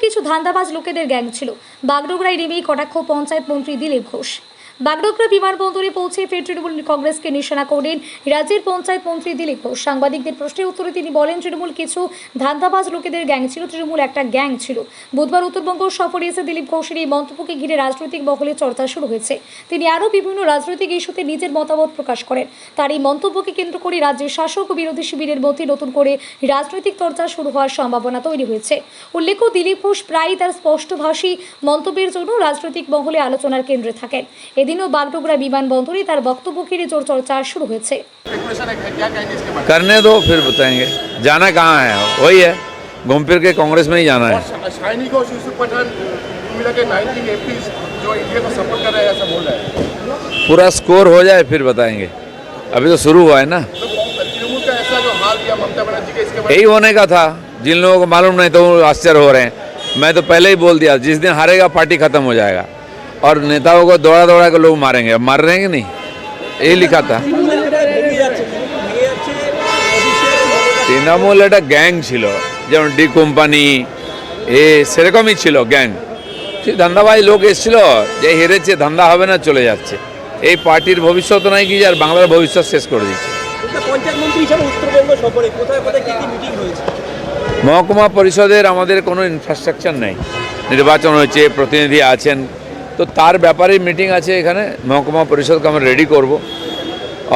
কিছু ধান্দাবাজ লোকেদের গ্যাং ছিল। বাগডোগরায় নেমেই কটাক্ষ পঞ্চায়েত মন্ত্রী দিলীপ ঘোষ। বাগডোগরা বিমানবন্দরে পৌঁছে ফের তৃণমূল কংগ্রেসকে নিশানা করলেন রাজ্যের পঞ্চায়েত মন্ত্রী দিলীপ ঘোষ। সাংবাদিকদের প্রশ্নের উত্তরে তিনি বলেন, তৃণমূল কিছু ধান্দাবাজ লোকেদের গ্যাং ছিল, তৃণমূল একটা গ্যাং ছিল। বুধবার উত্তরবঙ্গ সফরে এসে দিলীপ ঘোষের এই মন্তব্যকে ঘিরে রাজনৈতিক মহলে চর্চা শুরু হয়েছে। তিনি আরও বিভিন্ন রাজনৈতিক ইস্যুতে নিজের মতামত প্রকাশ করেন। তার এই মন্তব্যকে কেন্দ্র করে রাজ্যের শাসক ও বিরোধী শিবিরের মধ্যে নতুন করে রাজনৈতিক চর্চা শুরু হওয়ার সম্ভাবনা তৈরি হয়েছে। উল্লেখ্য, দিলীপ ঘোষ প্রায়ই তার স্পষ্টভাষী মন্তব্যের জন্য রাজনৈতিক মহলে আলোচনার কেন্দ্রে থাকেন। এদিনও বাগডোগরা বিমানবন্দরে তার বক্তব্য ঘিরে জোর চর্চা শুরু হয়েছে। करने दो फिर बताएंगे। जाना कहाँ है, वही है, घूम फिर के कांग्रेस में ही जाना है। शाइनी घोष, यूसुफ पठान मिला के 19 एमपीज जो इंडिया को सपोर्ट कर रहे हैं ऐसा बोल रहे हैं। पूरा स्कोर हो जाए फिर बताएंगे, अभी तो शुरू हुआ है ना। तृणमूल का ऐसा जो हाल किया ममता बनर्जी के, इसके बारे यही होने का था। जिन लोगों को मालूम नहीं तो वो आश्चर्य हो रहे हैं। मैं तो पहले ही बोल दिया, जिस दिन हारेगा पार्टी खत्म हो जाएगा और नेताओं को दौड़ा दौड़ा के लोग मारेंगे। अब मार रहे हैं कि नहीं, यही लिखा था। তৃণমূল একটা গ্যাং ছিল, যেমন ডি কোম্পানি সেরকমই ছিল গ্যাং। সেই ধান্দাবাজ লোক এসেছিল, যে হেরেছে ধান্দা হবে না চলে যাচ্ছে। এই পার্টির ভবিষ্যৎ নাই কি, আর বাংলার ভবিষ্যৎ শেষ করে দিচ্ছে। মহকুমা পরিষদের আমাদের কোনো ইনফ্রাস্ট্রাকচার নেই। নির্বাচন হয়েছে, প্রতিনিধি আছেন, তো তার ব্যাপারে মিটিং আছে এখানে। মহকুমা পরিষদকে আমরা রেডি করব।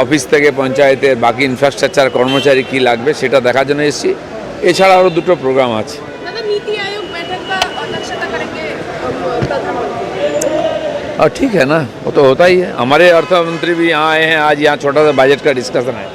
অফিস থেকে পঞ্চায়েতের বাকি ইনফ্রাস্ট্রাকচার কর্মচারী কি লাগবে সেটা দেখার জন্য এসেছি। এছাড়া আরও দুটো প্রোগ্রাম আছে। और ठीक है ना, वो तो होता ही है। हमारे अर्थमंत्री भी यहाँ आए हैं, आज यहाँ छोटा सा बजट का डिस्कशन है।